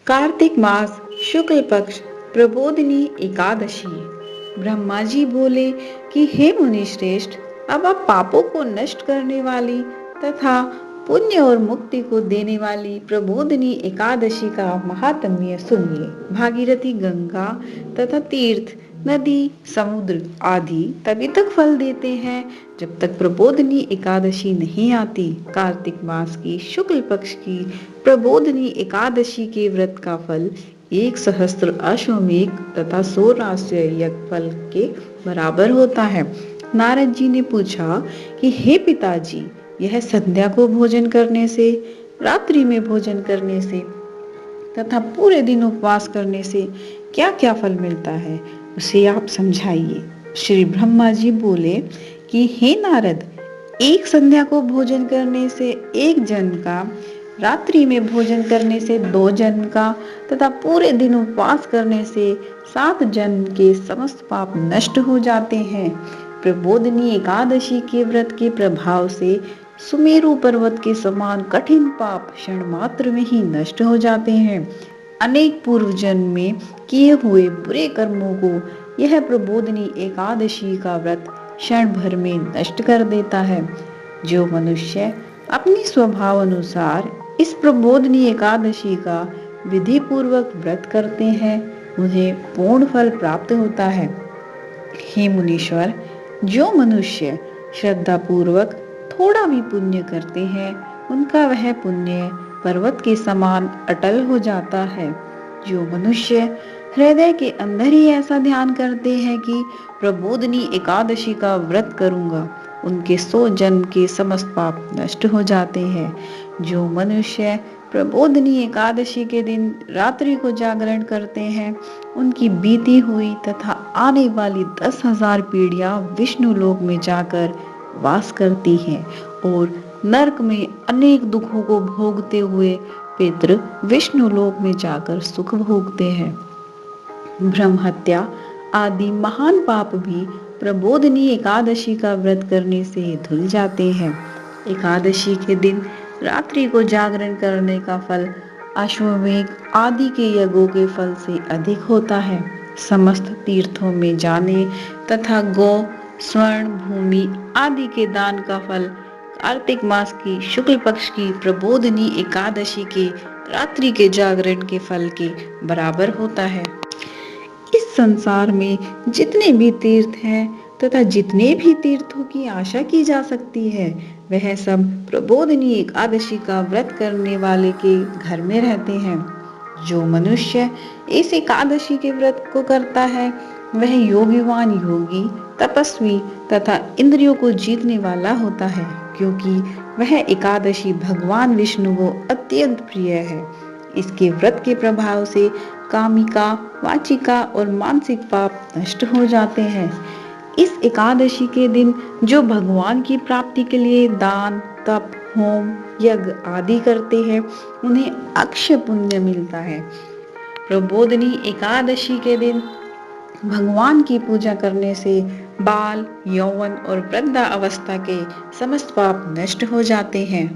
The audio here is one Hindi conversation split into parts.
कार्तिक मास शुक्ल पक्ष प्रबोधिनी एकादशी। ब्रह्मा जी बोले कि हे मुनि श्रेष्ठ, अब आप पापों को नष्ट करने वाली तथा पुण्य और मुक्ति को देने वाली प्रबोधिनी एकादशी का महात्म्य सुनिए। भागीरथी गंगा तथा तीर्थ, नदी, समुद्र आदि तभी तक फल देते हैं जब तक प्रबोधिनी एकादशी नहीं आती। कार्तिक मास की शुक्ल पक्ष की प्रबोधिनी एकादशी के व्रत का फल 1 सहस्त्र अश्वमेघ तथा 100 राष्ट्रीय यज्ञ फल के बराबर होता है। नारद जी ने पूछा कि हे पिताजी, यह संध्या को भोजन करने से, रात्रि में भोजन करने से तथा पूरे दिन उपवास करने से क्या क्या फल मिलता है, उसे आप समझाइए। श्री ब्रह्मा जी बोले कि हे नारद, एक संध्या को भोजन करने से 1 जन का, रात्रि में भोजन करने से 2 जन का तथा पूरे दिन उपवास करने से 7 जन के समस्त पाप नष्ट हो जाते हैं। प्रबोधिनी एकादशी के व्रत के प्रभाव से सुमेरु पर्वत के समान कठिन पाप क्षण मात्र में ही नष्ट हो जाते हैं। अनेक पूर्व जन्म में किए हुए बुरे कर्मों को यह प्रबोधिनी एकादशी का व्रत क्षण भर में नष्ट कर देता है। जो मनुष्य अपनी स्वभाव अनुसार इस प्रबोधिनी एकादशी का विधि पूर्वक व्रत करते हैं, उन्हें पूर्ण फल प्राप्त होता है। हे मुनीश्वर, जो मनुष्य श्रद्धा पूर्वक थोड़ा भी पुण्य करते हैं, उनका वह पुण्य पर्वत के समान अटल हो जाता है। जो मनुष्य हृदय के अंदर ही ऐसा ध्यान करते हैं कि प्रबोधिनी एकादशी का व्रत करूंगा, उनके 100 जन्म के समस्त पाप नष्ट हो जाते हैं। जो मनुष्य प्रबोधिनी एकादशी के दिन रात्रि को जागरण करते हैं, उनकी बीती हुई तथा आने वाली 10,000 पीढ़ियां विष्णु लोक में जाकर वास करती हैं और नरक में अनेक दुखों को भोगते हुए पितृ विष्णु लोक में जाकर सुख भोगते हैं। ब्रह्म हत्या आदि महान पाप भी प्रबोधिनी एकादशी का व्रत करने से धुल जाते हैं। एकादशी के दिन रात्रि को जागरण करने का फल अश्वमेघ आदि के यज्ञों के फल से अधिक होता है। समस्त तीर्थों में जाने तथा गौ, स्वर्ण, भूमि आदि के दान का फल कार्तिक मास की शुक्ल पक्ष की प्रबोधिनी एकादशी के रात्रि के जागरण के फल के बराबर होता है। इस संसार में जितने भी तीर्थ हैं तथा जितने भी तीर्थों की आशा की जा सकती है, वह सब प्रबोधिनी एकादशी का व्रत करने वाले के घर में रहते हैं। जो मनुष्य इस एकादशी के व्रत को करता है, वह योगिवान योगी, तपस्वी तथा इंद्रियों को जीतने वाला होता है, क्योंकि वह एकादशी भगवान विष्णु को अत्यंत प्रिय है। इसके व्रत के प्रभाव से कामिका, वाचिका और मानसिक पाप नष्ट हो जाते हैं। इस एकादशी के दिन जो भगवान की प्राप्ति के लिए दान, तप, होम, यज्ञ आदि करते हैं, उन्हें अक्षय पुण्य मिलता है। प्रबोधिनी एकादशी के दिन भगवान की पूजा करने से बाल, यौवन और वृद्धा अवस्था के समस्त पाप नष्ट हो जाते हैं।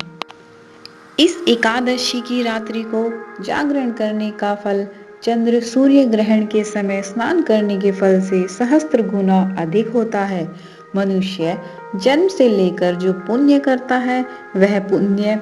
इस एकादशी की रात्रि को जागरण करने का फल चंद्र सूर्य ग्रहण के समय स्नान करने के फल से सहस्त्र गुना अधिक होता है। मनुष्य जन्म से लेकर जो पुण्य करता है, वह पुण्य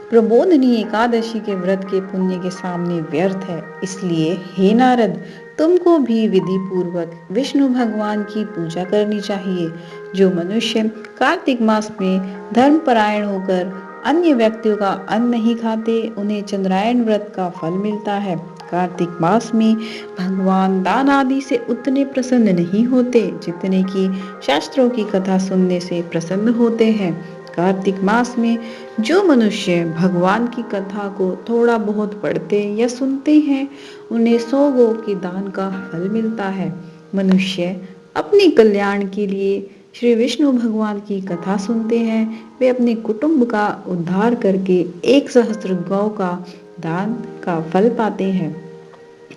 प्रबोधिनी एकादशी के व्रत के पुण्य के सामने व्यर्थ है। इसलिए हे नारद, तुमको भी विधि पूर्वक विष्णु भगवान की पूजा करनी चाहिए। जो मनुष्य कार्तिक मास में धर्मपरायण होकर अन्य व्यक्तियों का अन्न नहीं खाते, उन्हें चंद्रायण व्रत का फल मिलता है। कार्तिक मास में भगवान दान आदि से उतने प्रसन्न नहीं होते जितने कि शास्त्रों की कथा सुनने से प्रसन्न होते हैं। कार्तिक मास में जो मनुष्य भगवान की कथा को थोड़ा बहुत पढ़ते या सुनते हैं, उन्हें 100 गौ के दान का फल मिलता है। मनुष्य अपने कल्याण के लिए श्री विष्णु भगवान की कथा सुनते हैं, वे अपने कुटुंब का उद्धार करके 1 सहस्त्र गौ का दान का फल पाते हैं।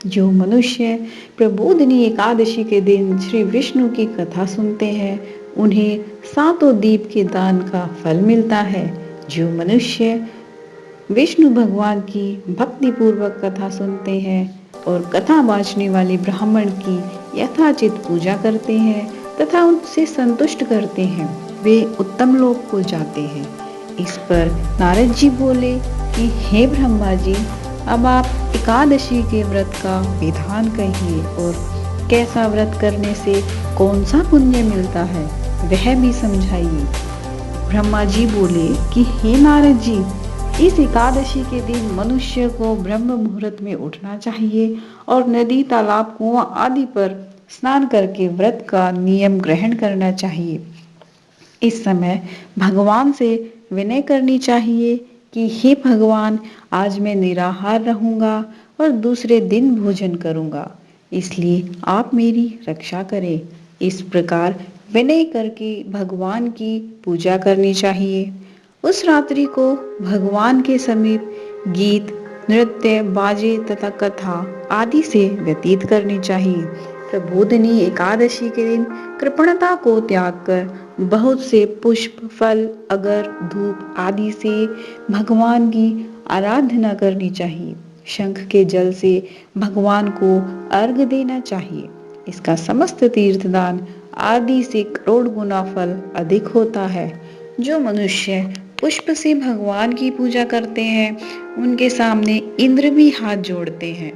जो मनुष्य प्रबोधिनी एकादशी के दिन श्री विष्णु की कथा सुनते हैं, उन्हें 7 दीप के दान का फल मिलता है। जो मनुष्य विष्णु भगवान की भक्ति पूर्वक कथा सुनते हैं और कथा बाँचने वाले ब्राह्मण की यथाचित पूजा करते हैं तथा उनसे संतुष्ट करते हैं, वे उत्तम लोक को जाते हैं। इस पर नारद जी बोले कि हे ब्रह्मा जी, अब आप एकादशी के व्रत का विधान कहिए और कैसा व्रत करने से कौन सा पुण्य मिलता है वह भी समझाइए। ब्रह्मा जी बोले कि हे नारद जी, इस एकादशी के दिन मनुष्य को ब्रह्म मुहूर्त में उठना चाहिए और नदी, तालाब, कुआं आदि पर स्नान करके व्रत का नियम ग्रहण करना चाहिए। इस समय भगवान से विनय करनी चाहिए कि हे भगवान, आज मैं निराहार रहूंगा और दूसरे दिन भोजन करूंगा, इसलिए आप मेरी रक्षा करें। इस प्रकार विनय करके भगवान की पूजा करनी चाहिए। उस रात्रि को भगवान के समीप गीत, नृत्य, बाजे तथा कथा आदि से व्यतीत करनी चाहिए। प्रबोधिनी एकादशी के दिन कृपणता को त्याग कर बहुत से पुष्प, फल, अगर, धूप आदि से भगवान की आराधना करनी चाहिए। शंख के जल से भगवान को अर्घ देना चाहिए। इसका समस्त तीर्थदान आदि से करोड़ गुना फल अधिक होता है। जो मनुष्य पुष्प से भगवान की पूजा करते हैं, उनके सामने इंद्र भी हाथ जोड़ते हैं।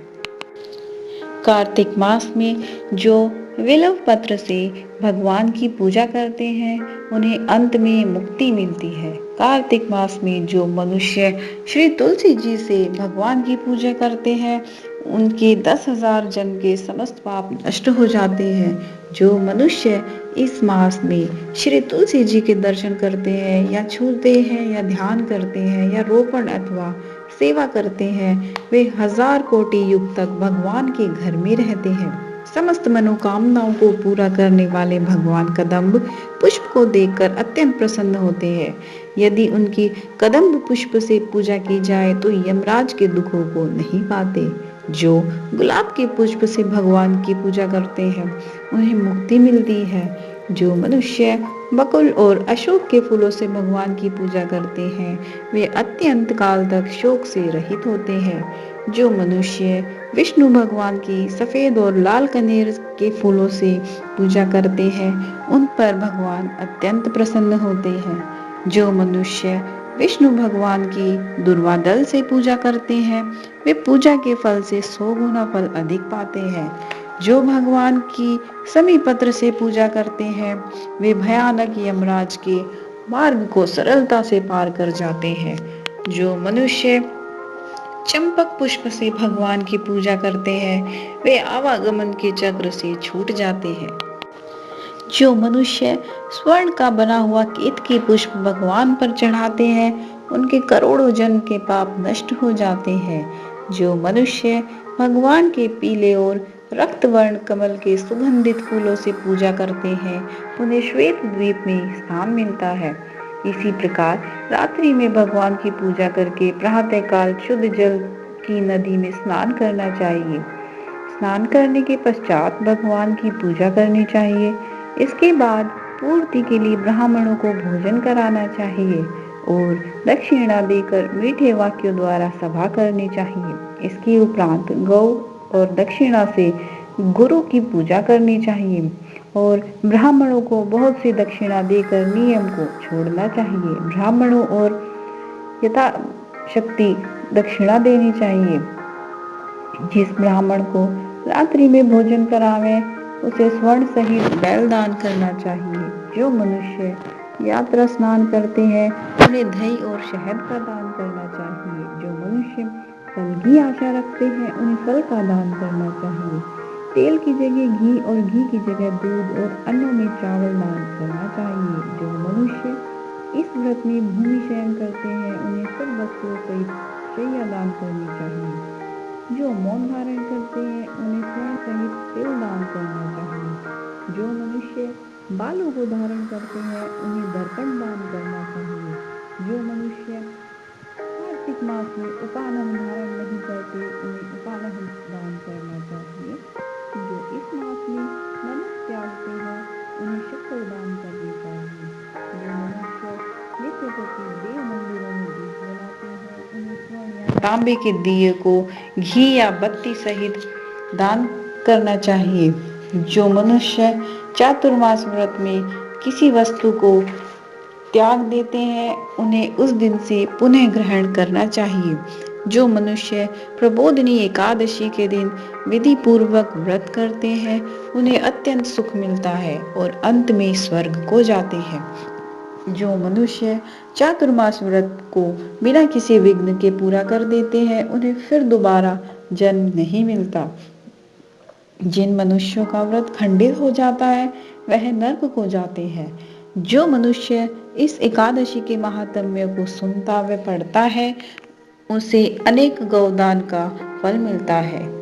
कार्तिक मास में जो विल्व पत्र से भगवान की पूजा करते हैं, उन्हें अंत में मुक्ति मिलती है। कार्तिक मास में जो मनुष्य श्री तुलसी जी से भगवान की पूजा करते हैं, उनके 10,000 जन्म के समस्त पाप नष्ट हो जाते हैं। जो मनुष्य इस मास में श्री तुलसी जी के दर्शन करते हैं या छूते हैं या ध्यान करते हैं या रोपण अथवा सेवा करते हैं, वे 1000 कोटि युग तक भगवान के घर में रहते हैं। समस्त मनोकामनाओं को पूरा करने वाले भगवान कदम्ब पुष्प को देखकर अत्यंत प्रसन्न होते हैं। यदि उनकी कदम्ब पुष्प से पूजा की जाए तो यमराज के दुखों को नहीं पाते। जो गुलाब के पुष्प से भगवान की पूजा करते हैं, उन्हें मुक्ति मिलती है। जो मनुष्य बकुल और अशोक के फूलों से भगवान की पूजा करते हैं, वे अत्यंत काल तक शोक से रहित होते हैं। जो मनुष्य विष्णु भगवान की सफेद और लाल कनेर के फूलों से पूजा करते हैं, उन पर भगवान अत्यंत प्रसन्न होते हैं। जो मनुष्य विष्णु भगवान की दुर्वा दल से पूजा करते हैं, वे पूजा के फल से 100 गुना फल अधिक पाते हैं। जो भगवान की समी पत्र से पूजा करते हैं, वे भयानक यमराज के मार्ग को सरलता से पार कर जाते हैं। जो मनुष्य चंपक पुष्प से भगवान की पूजा करते हैं, वे आवागमन के चक्र से छूट जाते हैं। जो मनुष्य स्वर्ण का बना हुआ केतकी पुष्प भगवान पर चढ़ाते हैं, उनके करोड़ों जन्म के पाप नष्ट हो जाते हैं। जो मनुष्य भगवान के पीले और रक्त वर्ण कमल के सुगंधित फूलों से पूजा करते हैं, उन्हें श्वेत द्वीप में स्थान मिलता है। इसी प्रकार रात्रि में भगवान की पूजा करके प्रातःकाल शुद्ध जल की नदी में स्नान करना चाहिए। स्नान करने के पश्चात भगवान की पूजा करनी चाहिए। इसके बाद पूर्ति के लिए ब्राह्मणों को भोजन कराना चाहिए और दक्षिणा देकर मीठे वाक्यों द्वारा सभा करनी चाहिए। इसके उपरांत गौ और दक्षिणा से गुरु की पूजा करनी चाहिए और ब्राह्मणों को बहुत सी दक्षिणा देकर नियम को छोड़ना चाहिए। ब्राह्मणों और यथाशक्ति दक्षिणा देनी चाहिए। जिस ब्राह्मण को रात्रि में भोजन करावे, उसे स्वर्ण सहित बैल दान करना चाहिए। जो मनुष्य यात्रा स्नान करते हैं, उन्हें दही और शहद का दान करना चाहिए। जो मनुष्य फल की आशा रखते हैं, उन्हें फल का दान करना चाहिए। तेल की जगह घी और घी की जगह दूध और अन्नों में चावल दान करना चाहिए। जो मनुष्य इस व्रत में भूमि शयन करते हैं, उन्हें सब वस्तुओं सहित शैया दान करनी चाहिए। जो मौन धारण करते हैं, उन्हें स्वर्ण सहित तिल दान करना चाहिए। जो मनुष्य बालों को धारण करते हैं, उन्हें दर्पण दान करना चाहिए। जो मनुष्य कार्तिक मास में उपानन धारण नहीं करते, उन्हें उपानन दान करना चाहिए। जो इस मास में नमक त्यागते हैं, उन्हें शक्कर दान करनी चाहिए। जो मनुष्य नित्य प्रति देव मंदिरों में दीप जलाते हैं, उन्हें तांबे के दिए को घी या बत्ती सहित दान करना चाहिए। जो मनुष्य चातुर्मास व्रत में किसी वस्तु को त्याग देते हैं उन्हें उस दिन से पुनः ग्रहण करना चाहिए। जो मनुष्य प्रबोधिनी एकादशी के दिन विधि पूर्वक व्रत करते हैं उन्हें अत्यंत सुख मिलता है और अंत में स्वर्ग को जाते हैं। जो मनुष्य चातुर्मास व्रत को बिना किसी विघ्न के पूरा कर देते हैं उन्हें फिर दोबारा जन्म नहीं मिलता। जिन मनुष्यों का व्रत खंडित हो जाता है वह नरक को जाते हैं। जो मनुष्य इस एकादशी के महात्म्य को सुनता व पढ़ता है उसे अनेक गौदान का फल मिलता है।